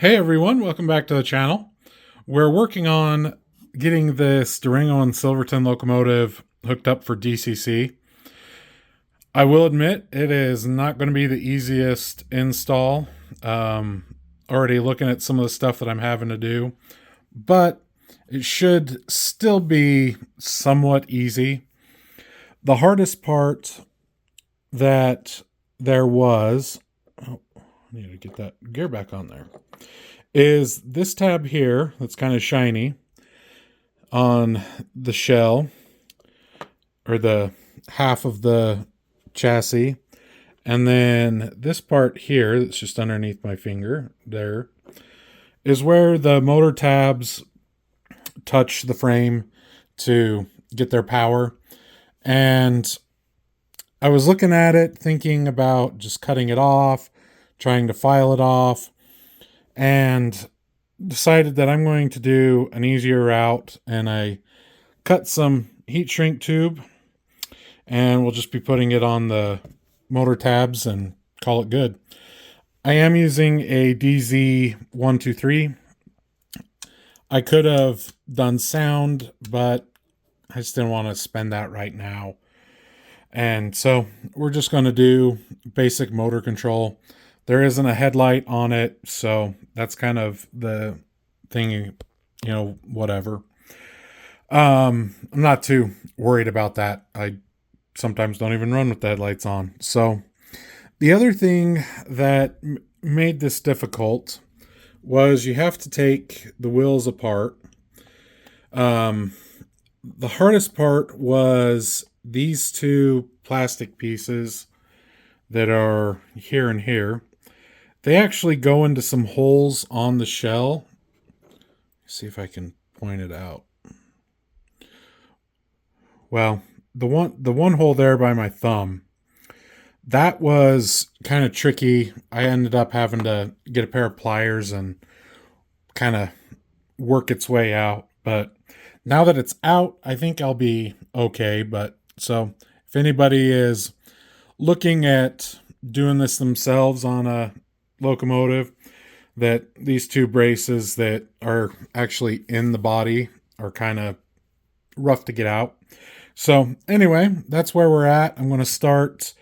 Hey everyone, welcome back to the channel. We're working on getting this Durango and Silverton locomotive hooked up for DCC. I will admit it is not going to be the easiest install. Already looking at some of the stuff that I'm having to do, but it should still be somewhat easy. The hardest part that there was, I need to get that gear back on there, is this tab here that's kind of shiny on the shell, or the half of the chassis, and then this part here that's just underneath my finger there is where the motor tabs touch the frame to get their power. And I was looking at it thinking about just cutting it off, trying to file it off, and decided that I'm going to do an easier route, and I cut some heat shrink tube and we'll just be putting it on the motor tabs and call it good. I am using a DZ123. I could have done sound, but I just didn't want to spend that right now. And so we're just going to do basic motor control. There isn't a headlight on it, so that's kind of the thing, whatever. I'm not too worried about that. I sometimes don't even run with the headlights on. So the other thing that made this difficult was you have to take the wheels apart. The hardest part was these two plastic pieces that are here and here. They actually go into some holes on the shell. Let's see if I can point it out. Well, the one hole there by my thumb, that was kind of tricky. I ended up having to get a pair of pliers and kind of work its way out. But now that it's out, I think I'll be okay. But so if anybody is looking at doing this themselves on a locomotive, that these two braces that are actually in the body are kind of rough to get out. So anyway, that's where we're at. I'm going to start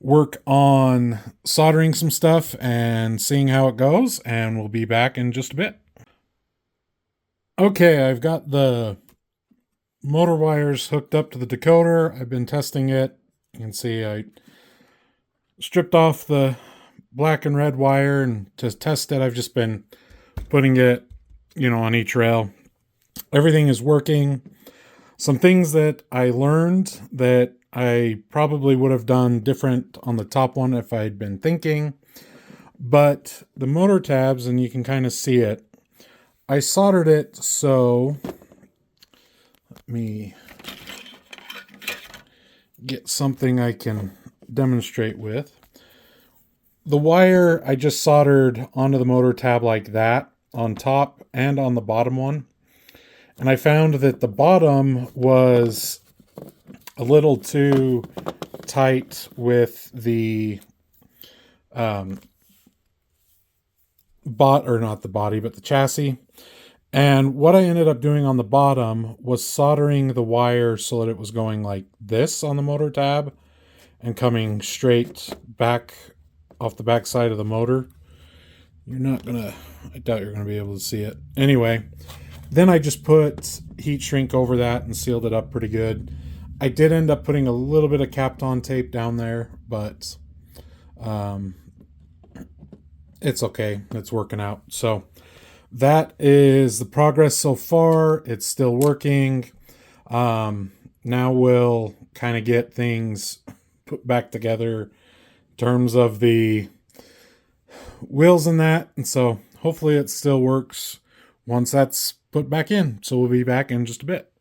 work on soldering some stuff and seeing how it goes, and we'll be back in just a bit. Okay, I've got the motor wires hooked up to the decoder. I've been testing it. You can see I stripped off the black and red wire, and to test it, I've just been putting it, on each rail. Everything is working. Some things that I learned that I probably would have done different on the top one if I'd been thinking, but the motor tabs, and you can kind of see it, I soldered it so, let me get something I can demonstrate with. The wire I just soldered onto the motor tab like that, on top and on the bottom one. And I found that the bottom was a little too tight with the the chassis. And what I ended up doing on the bottom was soldering the wire so that it was going like this on the motor tab and coming straight back off the back side of the motor. I doubt you're gonna be able to see it. Anyway, then I just put heat shrink over that and sealed it up pretty good. I did end up putting a little bit of Kapton tape down there, but it's okay. It's working out. So that is the progress so far. It's still working. Now we'll kind of get things put back together in terms of the wheels and that. And so hopefully it still works once that's put back in. So we'll be back in just a bit.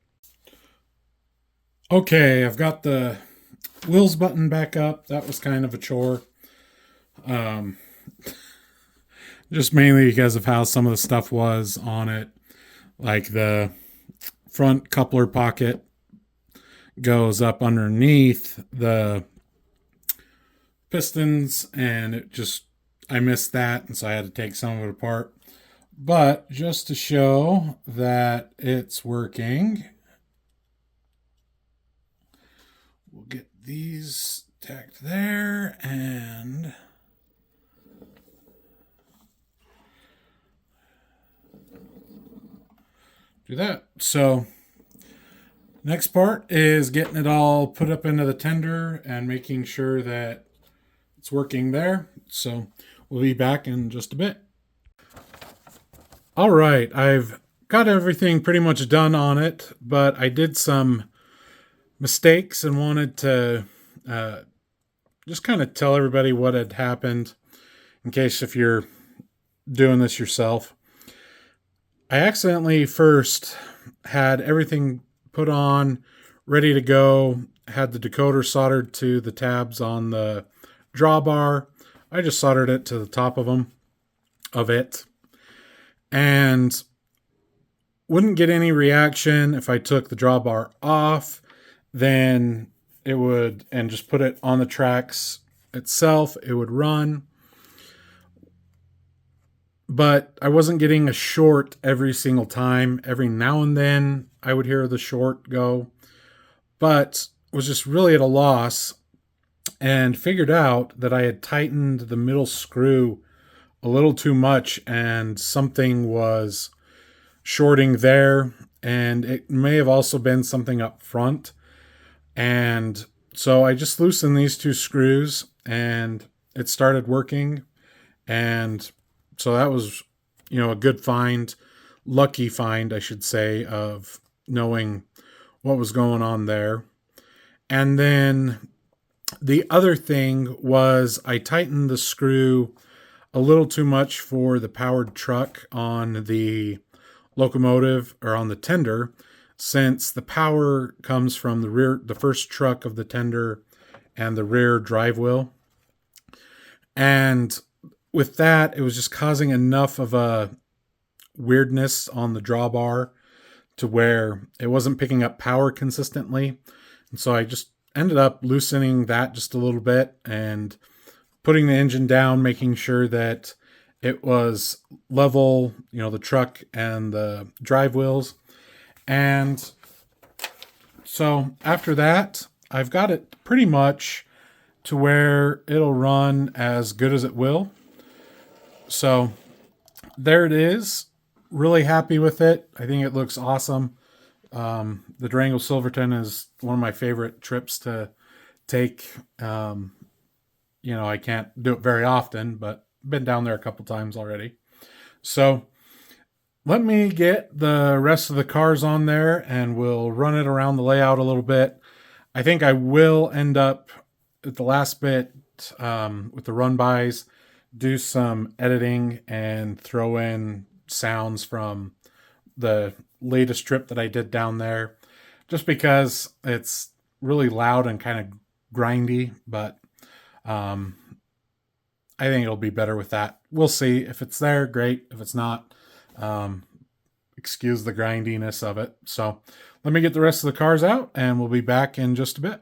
Okay, I've got the wheels button back up. That was kind of a chore. Just mainly because of how some of the stuff was on it. Like the front coupler pocket goes up underneath the pistons, and it just I missed that, and so I had to take some of it apart. But just to show that it's working, we'll get these tacked there and do that. So next part is getting it all put up into the tender and making sure that it's working there. So we'll be back in just a bit. All right, I've got everything pretty much done on it, but I did some mistakes and wanted to just kind of tell everybody what had happened in case if you're doing this yourself. I accidentally first had everything put on, ready to go, had the decoder soldered to the tabs on the drawbar. I just soldered it to the top of it, and wouldn't get any reaction if I took the drawbar off. Then it would, and just put it on the tracks itself, it would run. But I wasn't getting a short every single time. Every now and then I would hear the short go, but was just really at a loss, and figured out that I had tightened the middle screw a little too much and something was shorting there, and it may have also been something up front. And so I just loosened these two screws and it started working. And so that was, a good find, lucky find, I should say, of knowing what was going on there. And then the other thing was I tightened the screw a little too much for the powered truck on the locomotive, or on the tender, since the power comes from the first truck of the tender and the rear drive wheel. And with that, it was just causing enough of a weirdness on the drawbar to where it wasn't picking up power consistently. And so I just ended up loosening that just a little bit and putting the engine down, making sure that it was level, the truck and the drive wheels. And so after that, I've got it pretty much to where it'll run as good as it will. So there it is. Really happy with it. I think it looks awesome. The Durango Silverton is one of my favorite trips to take. I can't do it very often, but been down there a couple times already. So let me get the rest of the cars on there and we'll run it around the layout a little bit. I think I will end up at the last bit with the run-bys, do some editing and throw in sounds from the latest trip that I did down there, just because it's really loud and kind of grindy, but I think it'll be better with that. We'll see. If it's there, great. If it's not, excuse the grindiness of it. So let me get the rest of the cars out and we'll be back in just a bit.